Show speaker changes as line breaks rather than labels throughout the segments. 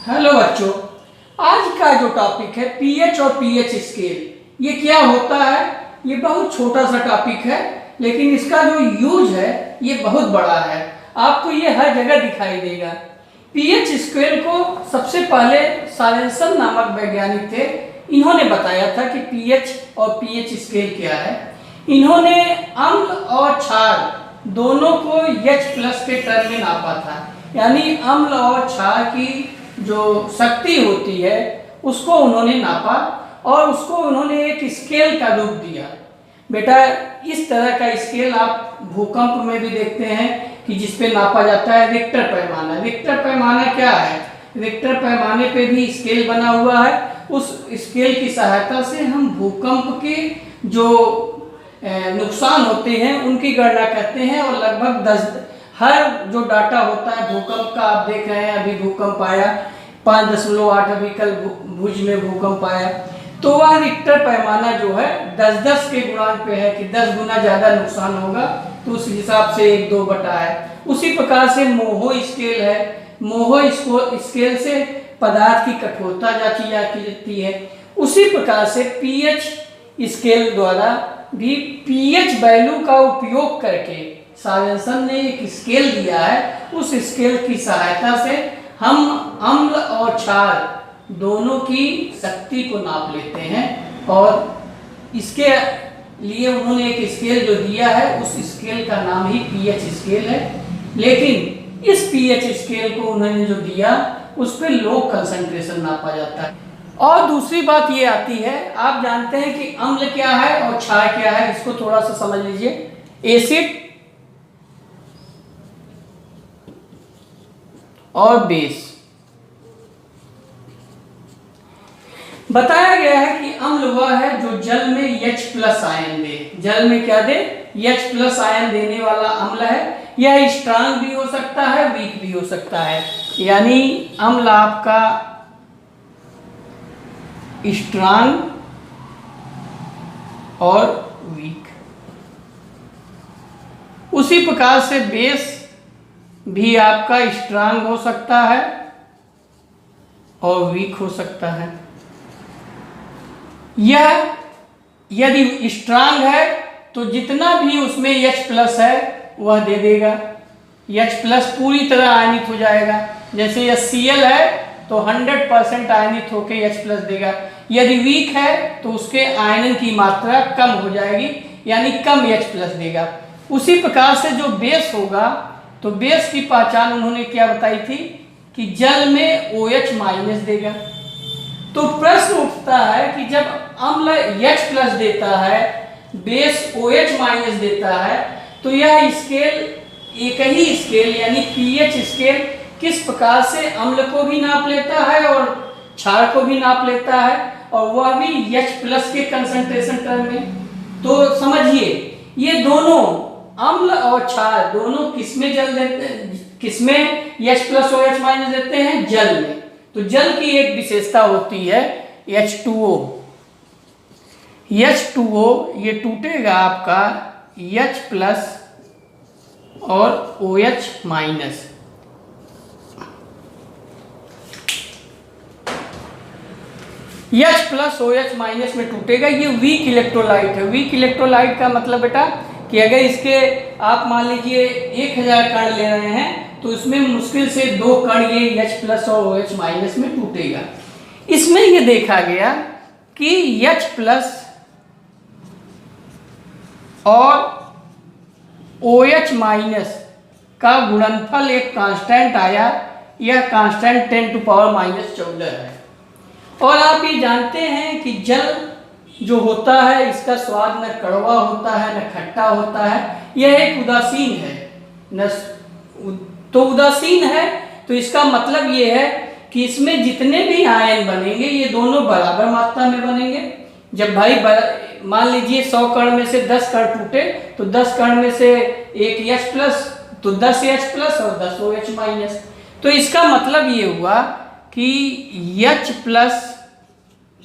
Hello बच्चों, आज का जो टॉपिक है पीएच और पीएच स्केल, ये क्या होता है। ये बहुत छोटा सा टॉपिक है, लेकिन इसका जो यूज है ये बहुत बड़ा है। आपको ये हर जगह दिखाई देगा। पीएच स्केल को सबसे पहले सॉरेनसन नामक वैज्ञानिक थे, इन्होंने बताया था कि पीएच और पीएच स्केल क्या है। इन्होंने अम्ल और क्षार दोनों को H+ के टर्म में नापा था, यानी अम्ल और क्षार की जो शक्ति होती है उसको उन्होंने नापा और उसको उन्होंने एक स्केल का रूप दिया। बेटा, इस तरह का स्केल आप भूकंप में भी देखते हैं कि जिसपे नापा जाता है रिक्टर पैमाना। रिक्टर पैमाना क्या है? रिक्टर पैमाने पे भी स्केल बना हुआ है। उस स्केल की सहायता से हम भूकंप के जो नुकसान होते हैं उनकी गणना करते हैं और लगभग हर जो डाटा होता है भूकंप का, आप देख रहे हैं अभी भूकंप आया 5.8, अभी कल भुज में भूकंप आया, तो वह रिक्टर पैमाना जो है 10-10 के गुणांक पे है कि 10 गुना ज्यादा नुकसान होगा तो उस हिसाब से 1/2 बटा है। उसी प्रकार से मोहो स्केल है। मोहो स्केल से पदार्थ की कठोरता जांची जाती है। उसी प्रकार से पीएच स्केल द्वारा भी पीएच वैल्यू का उपयोग करके सॉरेनसन ने एक स्केल दिया है। उस स्केल की सहायता से हम अम्ल और क्षार दोनों की शक्ति को नाप लेते हैं और इसके लिए उन्होंने एक स्केल जो दिया है उस स्केल का नाम ही पीएच स्केल है। लेकिन इस पीएच स्केल को उन्होंने जो दिया उस पर लो कंसंट्रेशन नापा जाता है। और दूसरी बात ये आती है, आप जानते हैं कि अम्ल क्या है और क्षार क्या है, इसको थोड़ा सा समझ लीजिए। एसिड और बेस। बताया गया है कि अम्ल वह है जो जल में H+ आयन दे। जल में क्या दे? H+ आयन देने वाला अम्ल है। यह स्ट्रांग भी हो सकता है, वीक भी हो सकता है। यानी अम्ल आपका स्ट्रांग और वीक। उसी प्रकार से बेस भी आपका स्ट्रांग हो सकता है और वीक हो सकता है। यह यदि स्ट्रांग है तो जितना भी उसमें H+ है वह दे देगा। H+ पूरी तरह आयनित हो जाएगा। जैसे यह Cl है तो 100% आयनित होकर H+ देगा। यदि वीक है तो उसके आयनन की मात्रा कम हो जाएगी, यानी कम H+ देगा। उसी प्रकार से जो बेस होगा, तो बेस की पहचान उन्होंने क्या बताई थी कि जल में OH- देगा। तो प्रश्न उठता है कि जब अम्ल H+ देता है, बेस OH- देता है, तो यह स्केल एक ही स्केल यानी पीएच स्केल किस प्रकार से अम्ल को भी नाप लेता है और क्षार को भी नाप लेता है, और वह भी H+ के कंसंट्रेशन टर्म में। तो समझिए, ये दोनों अम्ल और क्षार दोनों किसमें जल देते हैं, किसमें H+ और OH- देते हैं? जल में। तो जल की एक विशेषता होती है H2O। H2O ये टूटेगा आपका H+ और OH-। H+ OH- में टूटेगा। ये वीक इलेक्ट्रोलाइट है। वीक इलेक्ट्रोलाइट का मतलब बेटा कि अगर इसके आप मान लीजिए 1000 कण ले रहे हैं तो इसमें मुश्किल से 2 कण ये H+ और OH- में टूटेगा। इसमें ये देखा गया कि H+ और OH- का गुणनफल एक कांस्टेंट आया। यह कांस्टेंट 10⁻14 है। और आप ये जानते हैं कि जल जो होता है इसका स्वाद न कड़वा होता है न खट्टा होता है। यह एक उदासीन है न, तो उदासीन है तो इसका मतलब ये है कि इसमें जितने भी आयन बनेंगे ये दोनों बराबर मात्रा में बनेंगे। जब भाई मान लीजिए 100 कण में से 10 कण टूटे तो 10 कण में से एक H+ तो 10 H+ और 10 OH-। तो इसका मतलब ये हुआ कि H+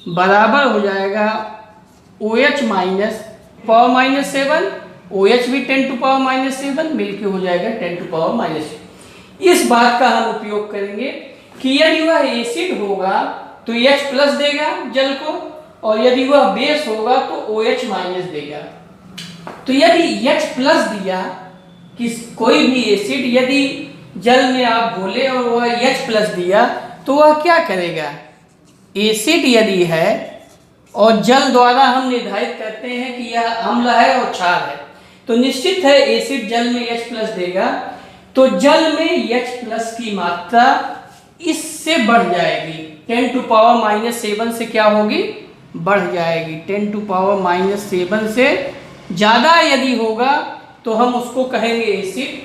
बराबर हो जाएगा OH- (7), OH भी 10⁻⁷ मिलके हो जाएगा 10⁻⁷। इस बात का हम उपयोग करेंगे कि यदि वह एसिड होगा तो H प्लस देगा जल को, और यदि वह बेस होगा तो OH माइनस देगा। तो यदि H प्लस दिया कि कोई भी एसिड यदि जल में आप घोले और वह H प्लस दिया तो वह क्या करेगा, एसिड यदि है और जल द्वारा हम निर्धारित करते हैं कि यह अम्ल है और क्षार है, तो निश्चित है एसिड जल में H प्लस देगा, तो जल में H प्लस की मात्रा इससे बढ़ जाएगी, 10 टू पावर -7 से क्या होगी, बढ़ जाएगी। 10 टू पावर -7 से ज़्यादा यदि होगा तो हम उसको कहेंगे एसिड,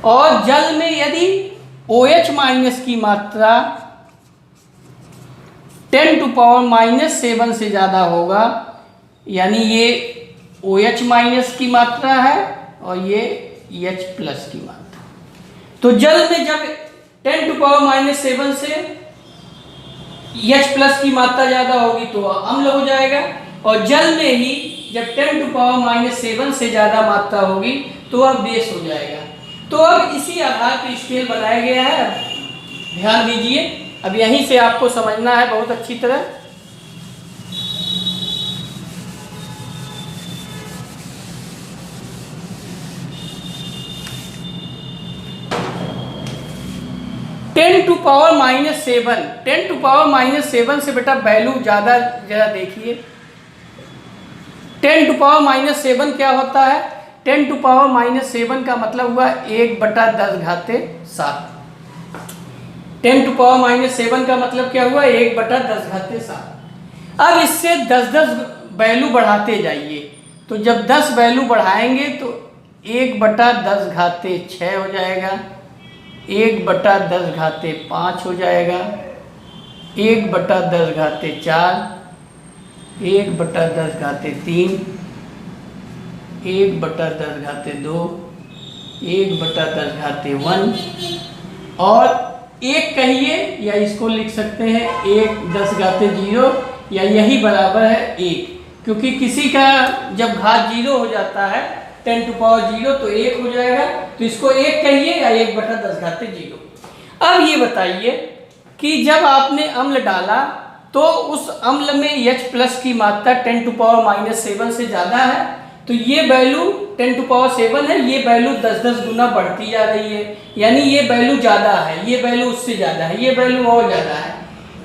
और जल में यदि OH माइनस की मात्रा 10 टू पावर -7 से ज़्यादा होगा, यानी ये OH माइनस की मात्रा है और ये H प्लस की मात्रा, तो जल में जब 10 टू पावर -7 से H प्लस की मात्रा ज़्यादा होगी तो अम्ल हो जाएगा, और जल में ही जब 10 टू पावर -7 से ज़्यादा मात्रा होगी तो वह बेस हो जाएगा। तो अब इसी आधार पर स्केल बनाया गया है, ध्यान दीजिए, अब यहीं से आपको समझना है बहुत अच्छी तरह। टेन टू पावर -7 से बेटा वैल्यू ज़्यादा, जरा देखिए 10 टू पावर -7 क्या होता है, 10 टू पावर -7 का मतलब हुआ 1/10⁻7। 10 टू पावर -7 का मतलब क्या हुआ, 1/10⁻7। अब इससे 10 वैल्यू बढ़ाते जाइए, तो जब 10 वैल्यू बढ़ाएंगे तो 1/10⁻6 हो जाएगा, 1/10⁵5 हो जाएगा, 1/10⁴, 1/10⁻3, 1/10⁻2, 1/10⁻1, और एक कहिए, या इसको लिख सकते हैं 1/10⁻0, या यही बराबर है 1, क्योंकि किसी का जब घात 0 हो जाता है 10 टू पावर 0 तो 1 हो जाएगा, तो इसको 1 कहिए या 1/10⁻0। अब ये बताइए कि जब आपने अम्ल डाला तो उस अम्ल में H प्लस की मात्रा 10 टू पावर -7 से ज़्यादा है, तो ये वैल्यू 10 टू पावर 7 है, ये वैल्यू 10 गुना बढ़ती जा रही है, यानी ये वैल्यू ज़्यादा है, ये वैल्यू उससे ज़्यादा है, ये वैल्यू और ज़्यादा है।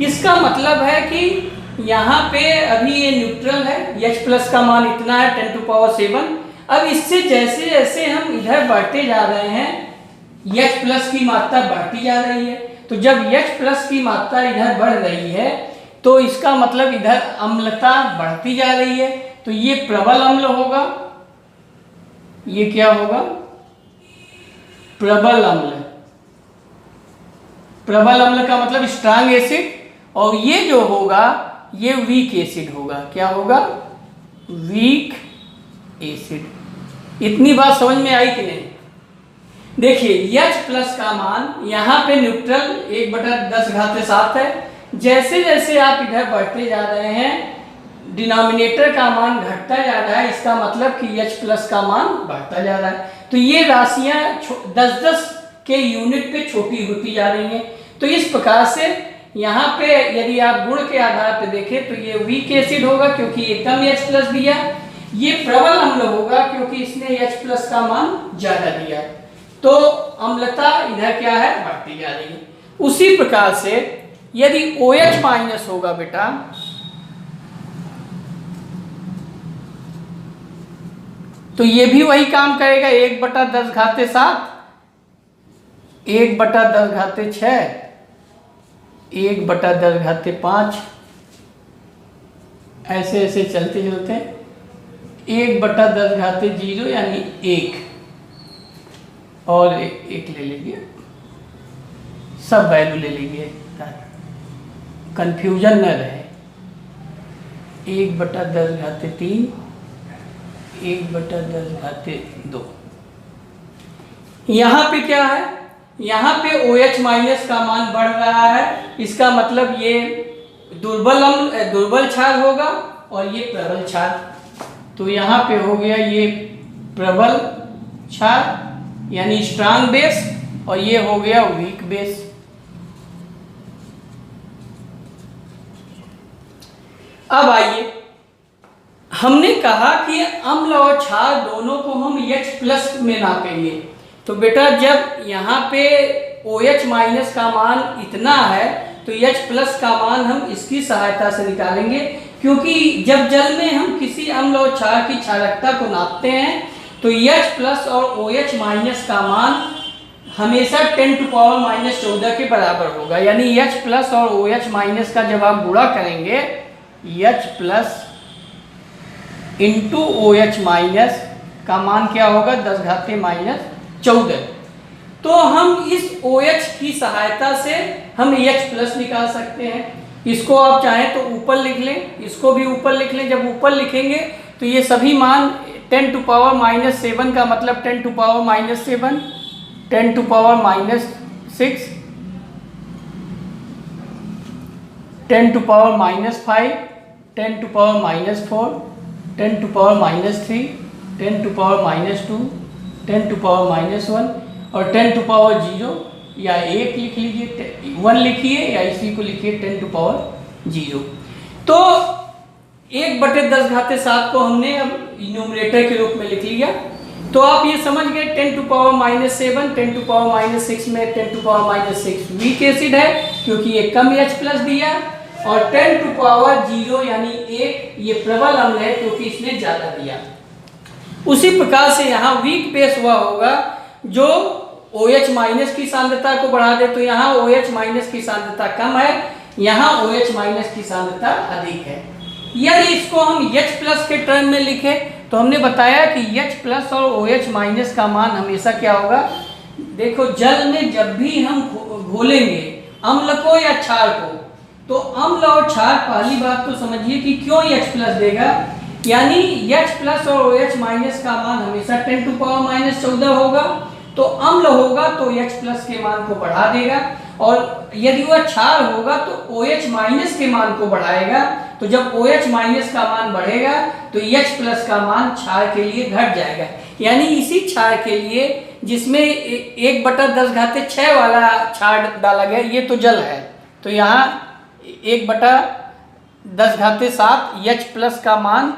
इसका मतलब है कि यहाँ पे अभी ये न्यूट्रल है, H प्लस का मान इतना है 10 टू पावर 7। अब इससे जैसे जैसे हम इधर बढ़ते जा रहे हैं H प्लस की मात्रा बढ़ती जा रही है, तो जब H प्लस की मात्रा इधर बढ़ रही है तो इसका मतलब इधर अम्लता बढ़ती जा रही है, तो ये प्रबल अम्ल होगा, ये क्या होगा, प्रबल अम्ल। प्रबल अम्ल का मतलब स्ट्रांग एसिड, और ये जो होगा ये वीक एसिड होगा, क्या होगा, वीक एसिड। इतनी बात समझ में आई कि नहीं? देखिए H प्लस का मान यहाँ पे न्यूट्रल 1/10⁻7 है, जैसे जैसे आप इधर बढ़ते जा रहे हैं डिनोमिनेटर का मान घटता जा रहा है, इसका मतलब कि H प्लस का मान बढ़ता जा रहा है, तो ये राशियाँ 10-10 के यूनिट पे छोटी होती जा रही हैं। तो इस प्रकार से यहाँ पे यदि आप गुण के आधार पे देखें तो ये वीक एसिड होगा क्योंकि ये कम H प्लस दिया, ये प्रबल अम्ल होगा क्योंकि इसने H प्लस का मान ज़्यादा दिया, तो अम्लता इधर क्या है, बढ़ती जा रही है। उसी प्रकार से यदि OH माइनस होगा बेटा, तो ये भी वही काम करेगा, 1/10⁻7, 1/10⁻6, 1/10⁻5, ऐसे ऐसे चलते चलते 1/10⁻0 यानी 1, और एक ले लीजिए, सब वैल्यू ले लीजिए, कंफ्यूजन न रहे। 1/10⁻3, 1/10⁻2। यहाँ पे क्या है, यहाँ पे OH माइनस का मान बढ़ रहा है, इसका मतलब ये दुर्बल क्षार होगा और ये प्रबल क्षार, तो यहाँ पे हो गया ये प्रबल क्षार यानी स्ट्रांग बेस, और ये हो गया वीक बेस। अब आइए, हमने कहा कि अम्ल और क्षार दोनों को हम H+ में नापेंगे। तो बेटा जब यहाँ पे OH- का मान इतना है तो H+ का मान हम इसकी सहायता से निकालेंगे, क्योंकि जब जल में हम किसी अम्ल और क्षार की क्षारकता को नापते हैं तो H+ और OH- का मान हमेशा 10⁻⁻14 के बराबर होगा। यानी H+ और OH- का जब आप गुणा करेंगे, H+ इंटू OH- का मान क्या होगा, 10⁻⁻14। तो हम इस OH की सहायता से हम H+ निकाल सकते हैं। इसको आप चाहें तो ऊपर लिख लें, इसको भी ऊपर लिख लें। जब ऊपर लिखेंगे तो ये सभी मान 10⁻⁻7 का मतलब 10⁻⁻7, 10⁻⁻6, 10⁻⁻5, 10⁻⁻4, 10⁻�3, 10⁻⁻2, 10⁻⁻1 और 10⁻0 या 1 लिख लीजिए, 1 लिखिए या इसी को लिखिए 10⁻0। तो 1/10�7 को हमने अब न्यूमरेटर के रूप में लिख लिया। तो आप ये समझ गए 10⁻⁻7, 10⁻⁻6 में 10⁻⁻6 वीक एसिड है क्योंकि ये कम H+ दिया, और 10⁻0 यानी 1 ये प्रबल अम्ल है क्योंकि इसने ज्यादा दिया। उसी प्रकार से यहाँ वीक बेस हुआ होगा जो OH- की सांद्रता को बढ़ा दे, तो यहाँ OH- की सांद्रता कम है, यहाँ OH- की सांद्रता अधिक है। यदि इसको हम H+ के टर्म में लिखे तो हमने बताया कि H+ और OH- का मान हमेशा क्या होगा। देखो जल में जब भी हम घोलेंगे अम्ल को या क्षार को, तो अम्ल और क्षार पहली बात तो समझिए कि क्यों H+ देगा, यानी H+ और OH- का मान हमेशा 10⁻⁻14 होगा। तो अम्ल होगा तो H+ के मान को बढ़ा देगा, और यदि वह क्षार होगा तो OH- के मान को बढ़ाएगा। तो जब OH- का मान बढ़ेगा तो H+ का मान क्षार के लिए घट जाएगा। यानी इसी क्षार के लिए जिसमें 1/10⁶ वाला क्षार डाला गया, ये तो जल है, तो यहाँ 1/10⁷ H+ का मान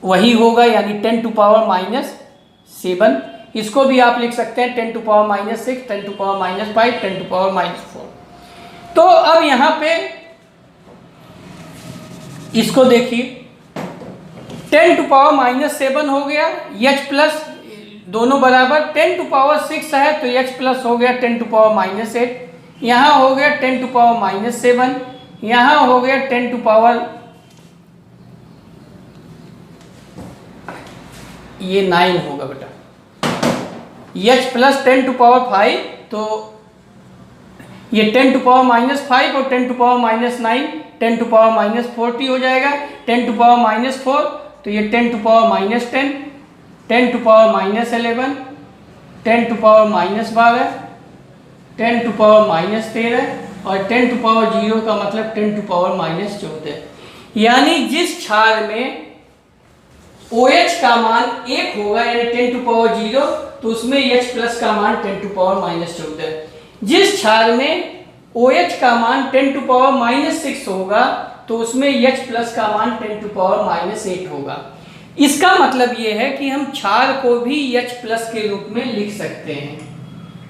वही होगा, यानी 10⁻⁻7। इसको भी आप लिख सकते हैं 10⁻⁻6, 10⁻⁻5, 10⁻⁻4। तो अब यहाँ पे इसको देखिए 10⁻⁻7 हो गया, H+ दोनों बराबर, 10⁻6 है तो H+ हो गया 10⁻⁻8, यहाँ हो गया 10⁻⁻7, यहाँ हो गया 9 होगा बेटा। H+ 10⁻5, तो ये 10⁻⁵ और 10⁻⁹, 10⁻⁻40 हो जाएगा। 10⁻⁴ तो ये 10⁻⁻10, 10⁻⁻11, 10⁻⁻12, 10⁻⁻13 और 10⁻0 का मतलब 10⁻⁻14। यानी जिस क्षार में OH का मान 1 होगा यानी 10⁻0, तो उसमें H+ का मान 10⁻⁻14। जिस क्षार में OH का मान 10⁻⁻6 होगा तो उसमें H+ का मान 10⁻⁻8 होगा। इसका मतलब ये है कि हम क्षार को भी H+ के रूप में लिख सकते हैं।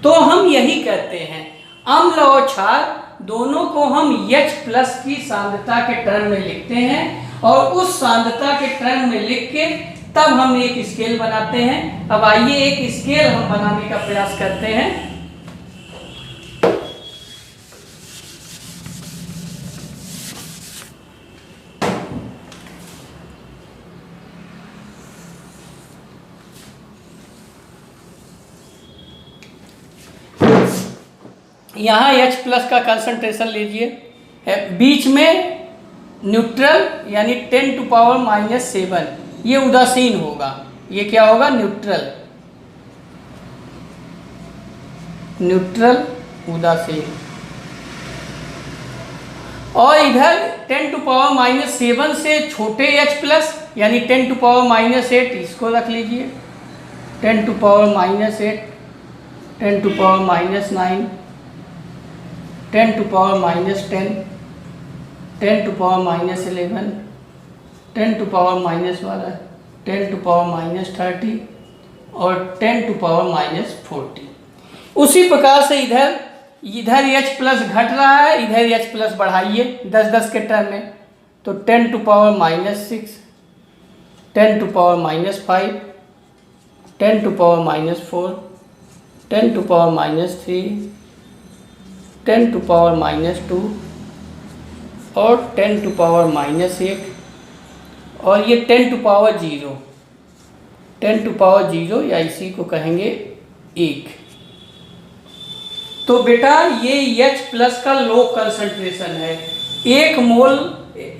तो हम यही कहते हैं अम्ल और क्षार दोनों को हम H+ की सांद्रता के टर्म में लिखते हैं, और उस सांद्रता के टर्म में लिख के तब हम एक स्केल बनाते हैं। अब आइए एक स्केल हम बनाने का प्रयास करते हैं। यहाँ H+ का कंसंट्रेशन लीजिए, बीच में न्यूट्रल यानी 10⁻⁻7, ये उदासीन होगा। ये क्या होगा, न्यूट्रल उदासीन। और इधर 10⁻⁻7 से छोटे H+ यानी 10⁻⁻8, इसको रख लीजिए, 10⁻⁻8, 10⁻⁻9, 10⁻⁻10, 10⁻11, 10⁻12, 10⁻30 और 10⁻40। उसी प्रकार से इधर h प्लस घट रहा है, इधर h प्लस बढ़ाइए 10-10 के टर्म में, तो 10⁻6, 10⁻5, 10⁻4, 10⁻3, 10⁻2 और 10⁻1 और ये 10⁻0, 10⁻0 या इसी को कहेंगे 1। तो बेटा ये H प्लस का लो कंसंट्रेशन है। 1 मोल,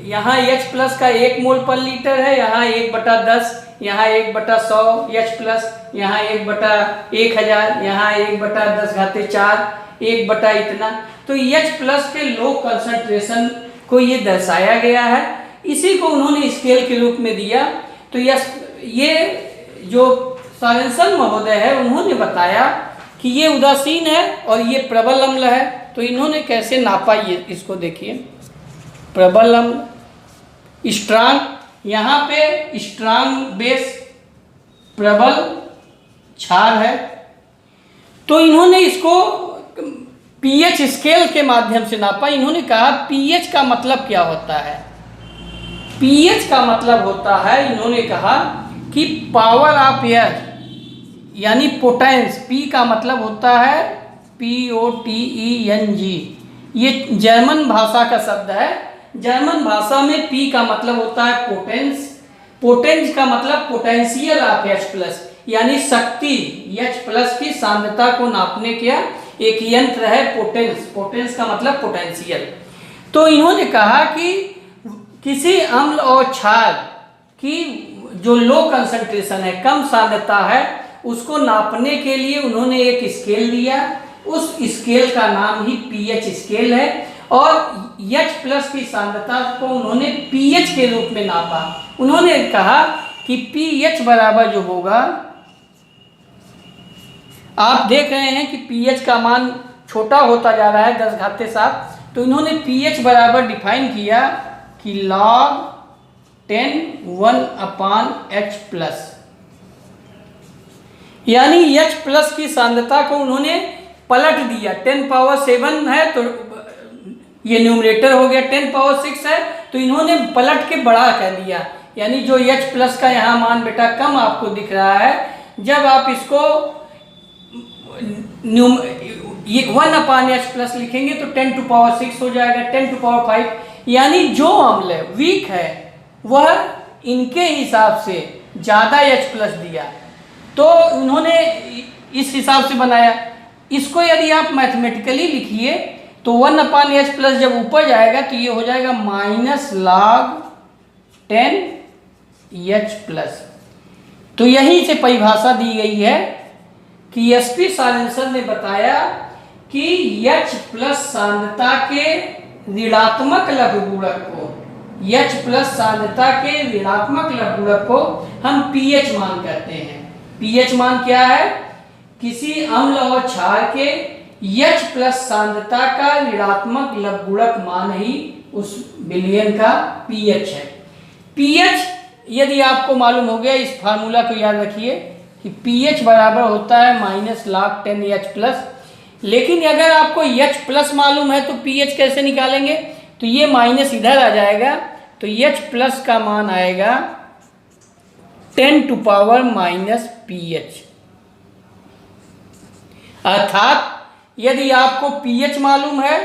यहाँ H प्लस का 1 मोल पर लीटर है, यहाँ 1/10, यहाँ 1/100 H प्लस, यहाँ 1/1000, यहाँ 1/10⁴, 1 इतना। तो H प्लस के लो कंसंट्रेशन को ये दर्शाया गया है, इसी को उन्होंने स्केल के रूप में दिया। तो ये जो सॉरेंसन महोदय है उन्होंने बताया कि ये उदासीन है और ये प्रबल अम्ल है। तो इन्होंने कैसे नापा, ये इसको देखिए। प्रबल अम्ल, स्ट्रांग, यहाँ पे स्ट्रांग बेस, प्रबल क्षार है। तो इन्होंने इसको पीएच स्केल के माध्यम से नापा। इन्होंने कहा पीएच का मतलब क्या होता है। पीएच का मतलब होता है, इन्होंने कहा कि पावर ऑफ एयर, यानी पोटेंस। पी का मतलब होता है POTENG। ये जर्मन भाषा का शब्द है। जर्मन भाषा में पी का मतलब होता है पोटेंस। पोटेंस का मतलब पोटेंशियल ऑफ H प्लस, यानी शक्ति। H प्लस की सांद्रता को नापने का एक यंत्र है पोटेंस। पोटेंस का मतलब पोटेंशियल। तो इन्होंने कहा कि किसी अम्ल और क्षार की जो लो कंसंट्रेशन है, कम सांद्रता है, उसको नापने के लिए उन्होंने एक स्केल दिया। उस स्केल का नाम ही पीएच स्केल है। और H प्लस की सांद्रता को उन्होंने पीएच के रूप में नापा। उन्होंने कहा कि पीएच बराबर जो होगा, आप देख रहे हैं कि पीएच का मान छोटा होता जा रहा है 10⁻⁷। तो इन्होंने पीएच बराबर डिफाइन किया कि log 10 1/H प्लस, यानी H प्लस की सांद्रता को उन्होंने पलट दिया। 10⁻7 है तो ये न्यूमरेटर हो गया, 10⁻6 है तो इन्होंने पलट के बड़ा कर दिया। यानी जो H प्लस का यहाँ मान बेटा कम आपको दिख रहा है, जब आप इसको 1/H प्लस लिखेंगे तो 10⁻6 हो जाएगा, 10⁻5। यानी जो अम्ल वीक है वह इनके हिसाब से ज़्यादा H प्लस दिया। तो उन्होंने इस हिसाब से बनाया। इसको यदि आप मैथमेटिकली लिखिए तो 1/H प्लस जब ऊपर जाएगा तो ये हो जाएगा -log 10H प्लस। तो यहीं से परिभाषा दी गई है कि SP सॉरेंसन ने बताया कि H प्लस सांद्रता के ऋणात्मक लघुगुणक को, H प्लस सांद्रता के ऋणात्मक लघुगुणक को हम pH मान कहते हैं। pH मान क्या है? किसी अम्ल और क्षार के H प्लस सांद्रता का ऋणात्मक लघुगुणक मान ही उस विलयन का pH है। pH यदि आपको मालूम हो गया, इस फार्मूला को याद रखिए कि pH बराबर होता है -log 10H प्लस। लेकिन अगर आपको H प्लस मालूम है तो pH कैसे निकालेंगे? तो ये माइनस इधर आ जाएगा, तो H प्लस का मान आएगा 10⁻⁻pH। अर्थात यदि आपको pH मालूम है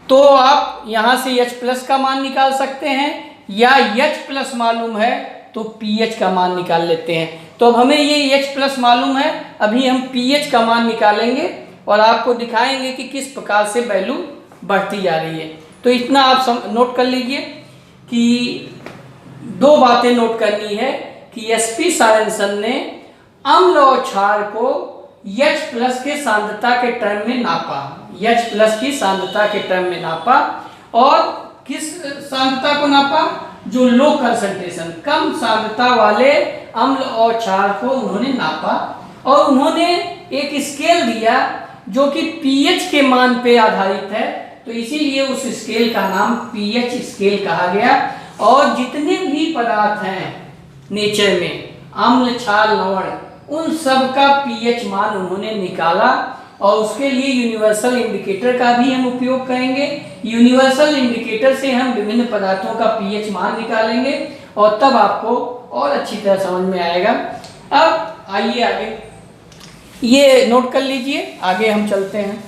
तो आप यहाँ से H प्लस का मान निकाल सकते हैं, या H प्लस मालूम है तो pH का मान निकाल लेते हैं। तो अब हमें ये H प्लस मालूम है, अभी हम pH का मान निकालेंगे और आपको दिखाएंगे कि किस प्रकार से वैल्यू बढ़ती जा रही है। तो इतना आप नोट कर लीजिए कि दो बातें नोट करनी है कि SP सॉरेंसन ने अम्ल और क्षार को H प्लस के सांद्रता के टर्म में नापा, H प्लस की सांद्रता के टर्म में नापा। और किस सांद्रता को नापा? जो लो कंसंट्रेशन, कम सांद्रता वाले अम्ल और क्षार को उन्होंने नापा। और उन्होंने एक स्केल दिया जो कि pH के मान पे आधारित है। तो इसीलिए उस स्केल का नाम पीएच स्केल कहा गया। और जितने भी पदार्थ हैं नेचर में, अम्ल, क्षार, लवण, उन सब का पीएच मान उन्होंने निकाला और उसके लिए यूनिवर्सल इंडिकेटर का भी हम उपयोग करेंगे। यूनिवर्सल इंडिकेटर से हम विभिन्न पदार्थों का पीएच मान निकालेंगे और तब आपको और अच्छी तरह समझ में आएगा। अब आइए आगे, ये नोट कर लीजिए, आगे हम चलते हैं।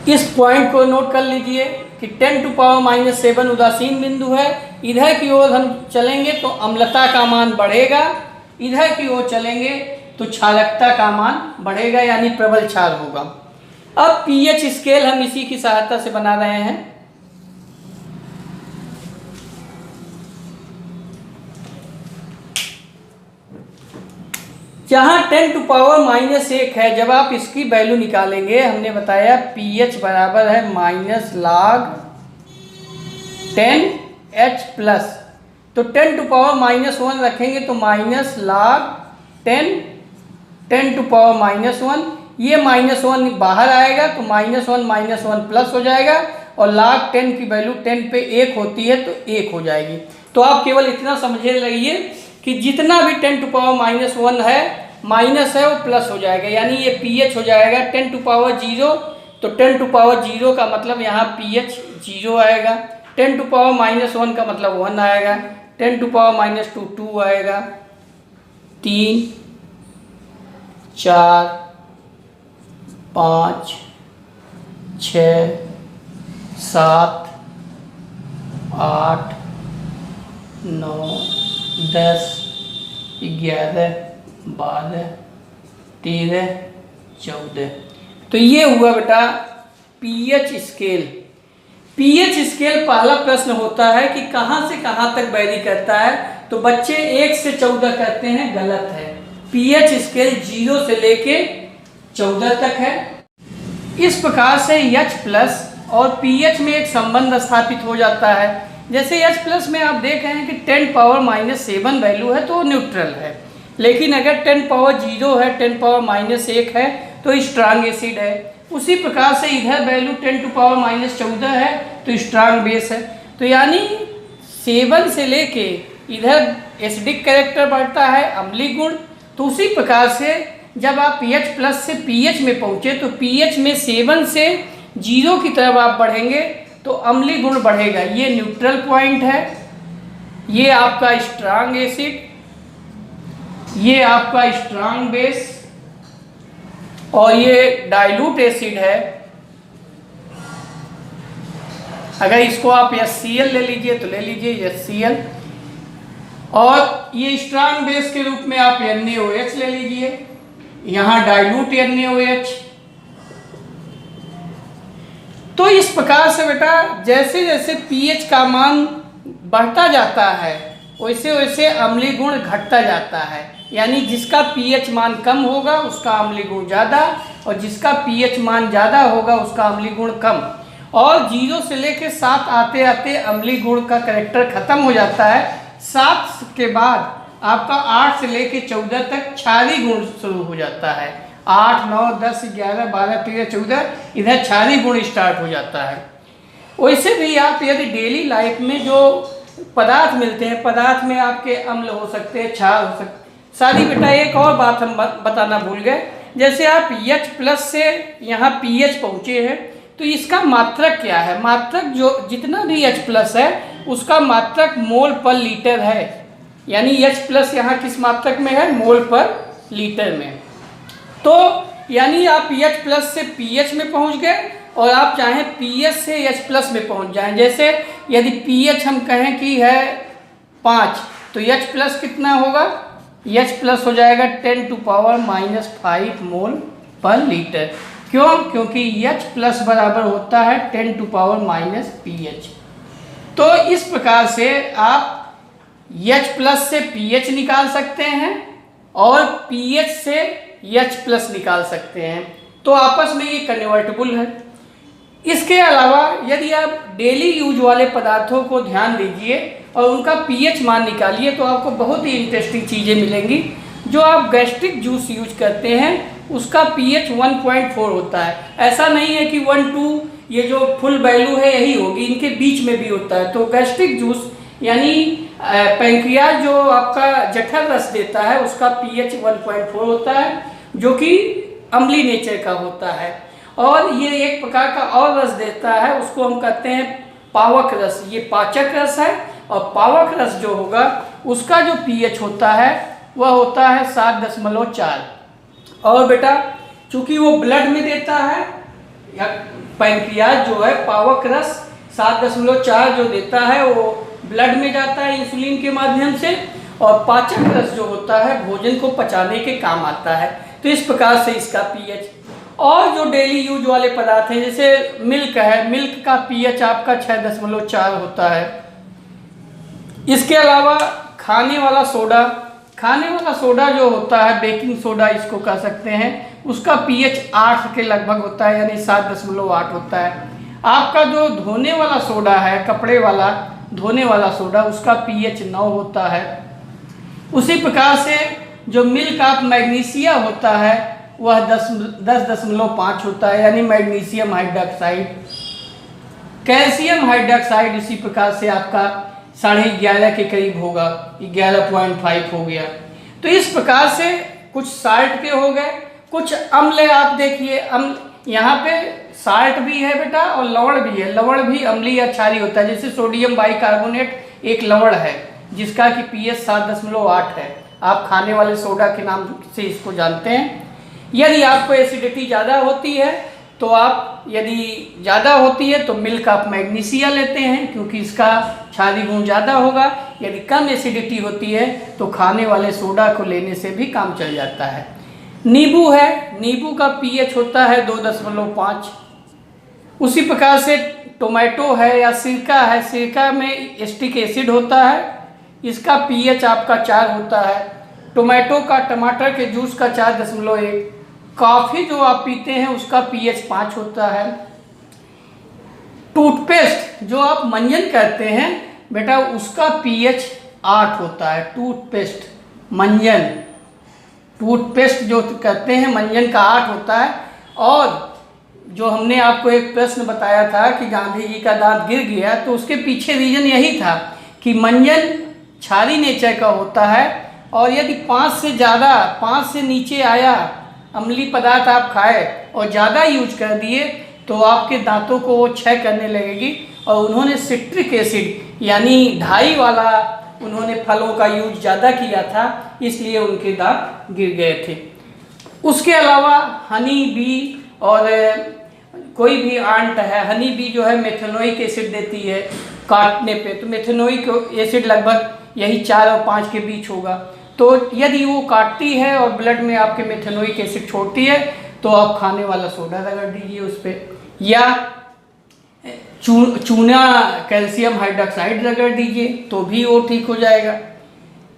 इस पॉइंट को नोट कर लीजिए कि 10⁻⁻7 उदासीन बिंदु है। इधर की ओर हम चलेंगे तो अम्लता का मान बढ़ेगा, इधर की ओर चलेंगे तो क्षारकता का मान बढ़ेगा, यानी प्रबल क्षार होगा। अब पीएच स्केल हम इसी की सहायता से बना रहे हैं। जहां 10⁻⁻1 है, जब आप इसकी वैल्यू निकालेंगे, हमने बताया पीएच बराबर है -log10H+। तो 10⁻⁻1 रखेंगे तो -log10 10⁻⁻1, ये -1 बाहर आएगा तो -1 -1 प्लस हो जाएगा और log10 की वैल्यू 10 पे 1 होती है तो 1 हो जाएगी। तो आप केवल इतना समझे रहिए कि जितना भी 10⁻⁻1 है माइनस है वो प्लस हो जाएगा, यानी ये पीएच हो जाएगा 10⁻0। तो 10⁻0 का मतलब यहाँ पीएच 0 आएगा, 10⁻⁻1 का मतलब 1 आएगा, 10⁻2 2 आएगा, 3 4 5 6 7 8 9 10 11 12 13 14। तो ये हुआ बेटा पीएच स्केल। पीएच स्केल पहला प्रश्न होता है कि कहाँ से कहाँ तक वैरी करता है, तो बच्चे 1 से 14 कहते हैं, गलत है। पीएच स्केल 0 से लेके 14 तक है। इस प्रकार से H+ और पीएच में एक संबंध स्थापित हो जाता है। जैसे H+ में आप देख रहे हैं कि 10⁻⁻7 वैल्यू है तो न्यूट्रल है, लेकिन अगर 10⁻0 है, 10⁻⁻1 है तो स्ट्रांग एसिड है। उसी प्रकार से इधर वैल्यू 10⁻⁻14 है तो स्ट्रांग बेस है। तो यानी 7 से लेके इधर एसिडिक कैरेक्टर बढ़ता है, अम्लीय गुण। तो उसी प्रकार से जब आप H+ से पीएच में पहुँचे तो पीएच में 7 से 0 की तरफ आप बढ़ेंगे तो अम्लीय गुण बढ़ेगा। ये न्यूट्रल पॉइंट है, ये आपका स्ट्रांग एसिड, ये आपका स्ट्रांग बेस और ये डाइल्यूट एसिड है। अगर इसको आप HCl ले लीजिए तो ले लीजिए HCl, और ये स्ट्रांग बेस के रूप में आप NaOH ले लीजिए, यहाँ डाइल्यूट NaOH। तो इस प्रकार से बेटा जैसे जैसे पीएच का मान बढ़ता जाता है वैसे वैसे अम्लीय गुण घटता जाता है, यानी जिसका पीएच मान कम होगा उसका अम्लीय गुण ज़्यादा और जिसका पीएच मान ज़्यादा होगा उसका अम्लीय गुण कम। और 0 से लेके 7 आते आते अम्लीय गुण का कैरेक्टर खत्म हो जाता है। 7 के बाद आपका 8 से लेके 14 तक क्षारीय गुण शुरू हो जाता है। 8 9 10 11 12 13 14 इधर क्षारीय गुण स्टार्ट हो जाता है। वैसे भी आप यदि डेली लाइफ में जो पदार्थ मिलते हैं, पदार्थ में आपके अम्ल हो सकते हैं, क्षार हो सकते। सारी बेटा एक और बात हम बताना भूल गए, जैसे आप H+ से यहाँ पीएच पहुँचे हैं तो इसका मात्रक क्या है। मात्रक जो जितना भी H+ है उसका मात्रक मोल पर लीटर है, यानी H+ यहाँ किस मात्रक में है, मोल पर लीटर में। तो यानी आप H+ से पीएच में पहुँच गए और आप चाहें पीएच से H+ में पहुँच जाएं। जैसे यदि पीएच हम कहें कि है 5 तो H+ कितना होगा, H+ हो जाएगा 10⁻⁻5 मोल पर लीटर। क्यों? क्योंकि H+ बराबर होता है 10⁻⁻pH। तो इस प्रकार से आप H+ से pH निकाल सकते हैं और pH से H+ निकाल सकते हैं, तो आपस में ये कन्वर्टेबल है। इसके अलावा यदि आप डेली यूज वाले पदार्थों को ध्यान दीजिए और उनका पीएच मान निकालिए, तो आपको बहुत ही इंटरेस्टिंग चीज़ें मिलेंगी। जो आप गैस्ट्रिक जूस यूज करते हैं उसका पीएच 1.4 होता है। ऐसा नहीं है कि 1 2 ये जो फुल वैल्यू है यही होगी, इनके बीच में भी होता है। तो गैस्ट्रिक जूस यानी पैंक्रियाज जो आपका जठर रस देता है उसका पीएच 1.4 होता है, जो कि अम्लीय नेचर का होता है। और ये एक प्रकार का और रस देता है, उसको हम कहते हैं पावक रस। ये पाचक रस है, और पावक रस जो होगा उसका जो पीएच होता है वह होता है 7.4। और बेटा चूंकि वो ब्लड में देता है, या पैंक्रियाज जो है पावक रस 7.4 जो देता है वो ब्लड में जाता है इंसुलिन के माध्यम से, और पाचक रस जो होता है भोजन को पचाने के काम आता है। तो इस प्रकार से इसका पीएच। और जो डेली यूज वाले पदार्थ हैं जैसे मिल्क है, मिल्क का पीएच आपका 6.4 होता है। इसके अलावा खाने वाला सोडा, खाने वाला सोडा जो होता है बेकिंग सोडा इसको कह सकते हैं, उसका पीएच 8 के लगभग होता है, यानी 7.8 होता है। आपका जो धोने वाला सोडा है, कपड़े वाला धोने वाला सोडा, उसका पीएच 9 होता है। उसी प्रकार से जो मिल्क ऑफ मैग्नीशिया होता है वह 10.5 होता है, यानी मैग्नीशियम हाइड्रोक्साइड। कैल्शियम हाइड्रोक्साइड इसी प्रकार से आपका 11.5 के करीब होगा, 11.5 हो गया। तो इस प्रकार से कुछ साल्ट के हो गए, कुछ अम्ल आप देखिए, अम्ल यहाँ पे साल्ट भी है बेटा और लवण भी है। लवण भी अम्लीय या क्षारीय होता है, जैसे सोडियम बाइकार्बोनेट एक लवण है जिसका कि पीएच 7.8 है। आप खाने वाले सोडा के नाम से इसको जानते हैं। यदि आपको एसिडिटी ज़्यादा होती है तो आप, यदि ज़्यादा होती है तो मिल्क ऑफ मैग्नीशिया लेते हैं क्योंकि इसका क्षारीय गुण ज़्यादा होगा। यदि कम एसिडिटी होती है तो खाने वाले सोडा को लेने से भी काम चल जाता है। नींबू है, नींबू का पीएच होता है 2.5। उसी प्रकार से टोमेटो है या सिरका है, सिरका में एसिटिक एसिड होता है, इसका पीएच आपका 4 होता है। टोमेटो का, टमाटर के जूस का 4.1। कॉफ़ी जो आप पीते हैं उसका पीएच 5 होता है। टूथपेस्ट जो आप मंजन करते हैं बेटा उसका पीएच 8 होता है। टूथपेस्ट, मंजन, टूथपेस्ट जो करते हैं मंजन का 8 होता है। और जो हमने आपको एक प्रश्न बताया था कि गांधी जी का दांत गिर गया, तो उसके पीछे रीजन यही था कि मंजन क्षारीय नेचर का होता है, और यदि 5 से ज़्यादा, 5 से नीचे आया अम्लीय पदार्थ आप खाए और ज़्यादा यूज कर दिए तो आपके दांतों को वो क्षय करने लगेगी। और उन्होंने सिट्रिक एसिड यानी ढाई वाला उन्होंने फलों का यूज ज़्यादा किया था, इसलिए उनके दांत गिर गए थे। उसके अलावा हनी बी और कोई भी आंट है, हनी बी जो है मेथेनोइक एसिड देती है काटने पे, तो मेथेनोइक एसिड लगभग यही 4 और 5 के बीच होगा। तो यदि वो काटती है और ब्लड में आपके मेथेनोइक एसिड छोड़ती है तो आप खाने वाला सोडा रगड़ दीजिए उस पर, या चूना कैल्शियम हाइड्रोक्साइड रगड़ दीजिए तो भी वो ठीक हो जाएगा।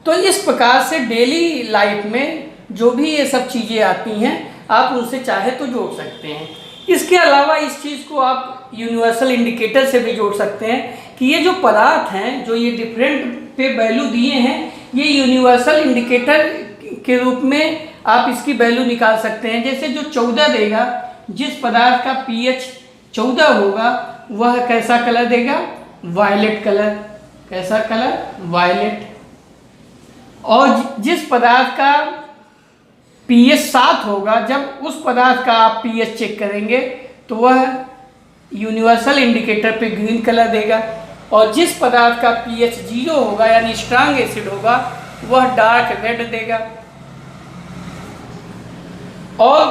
तो इस प्रकार से डेली लाइफ में जो भी ये सब चीज़ें आती हैं आप उनसे चाहे तो जोड़ सकते हैं। इसके अलावा इस चीज़ को आप यूनिवर्सल इंडिकेटर से भी जोड़ सकते हैं कि ये जो पदार्थ हैं जो ये डिफरेंट पे वैल्यू दिए हैं, ये यूनिवर्सल इंडिकेटर के रूप में आप इसकी वैल्यू निकाल सकते हैं। जैसे जो 14 देगा, जिस पदार्थ का पीएच 14 होगा वह कैसा कलर देगा, वायलेट कलर। कैसा कलर, वायलेट। और जिस पदार्थ का पीएच 7 होगा, जब उस पदार्थ का आप पीएच चेक करेंगे तो वह यूनिवर्सल इंडिकेटर पे ग्रीन कलर देगा। और जिस पदार्थ का पीएच 0 होगा यानी स्ट्रांग एसिड होगा वह डार्क रेड देगा। और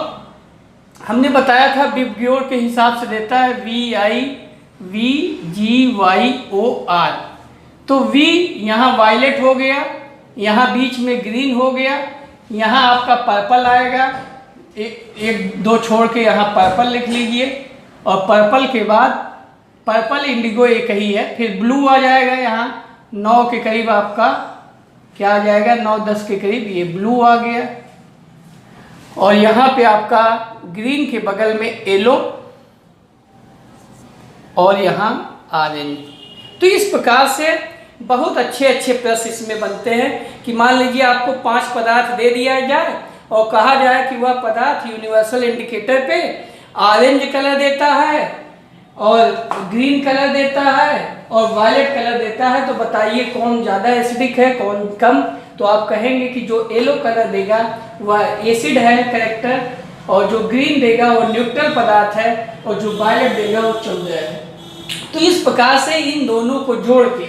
हमने बताया था विबग्योर के हिसाब से देता है VIVGYOR। तो V यहाँ वायलेट हो गया, यहाँ बीच में ग्रीन हो गया, यहाँ आपका पर्पल आएगा, एक दो छोड़ के यहाँ पर्पल लिख लीजिए। और पर्पल के बाद पर्पल इंडिगो एक ही है, फिर ब्लू आ जाएगा। यहाँ 9 के करीब आपका क्या आ जाएगा, 9-10 के करीब ये ब्लू आ गया। और यहाँ पे आपका ग्रीन के बगल में येलो और यहाँ ऑरेंज। तो इस प्रकार से बहुत अच्छे अच्छे प्रश्न इसमें बनते हैं कि मान लीजिए आपको 5 पदार्थ दे दिया जाए और कहा जाए कि वह पदार्थ यूनिवर्सल इंडिकेटर पे ऑरेंज कलर देता है और ग्रीन कलर देता है और वायलेट कलर देता है, तो बताइए कौन ज़्यादा एसिडिक है कौन कम। तो आप कहेंगे कि जो येलो कलर देगा वह एसिड है कैरेक्टर, और जो ग्रीन देगा वो न्यूट्रल पदार्थ है, और जो वायलेट देगा वो चौदह है। तो इस प्रकार से इन दोनों को जोड़ के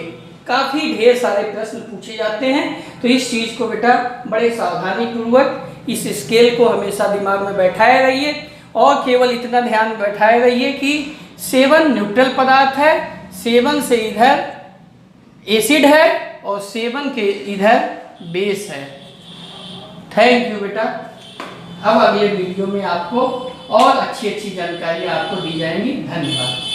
काफ़ी ढेर सारे प्रश्न पूछे जाते हैं। तो इस चीज़ को बेटा बड़े सावधानी पूर्वक इस स्केल को हमेशा दिमाग में बैठाए रहिए, और केवल इतना ध्यान बैठाए रहिए कि 7 न्यूट्रल पदार्थ है, 7 से इधर एसिड है और 7 के इधर बेस है। थैंक यू बेटा। अब अगले वीडियो में आपको और अच्छी अच्छी जानकारी आपको दी जाएंगी। धन्यवाद।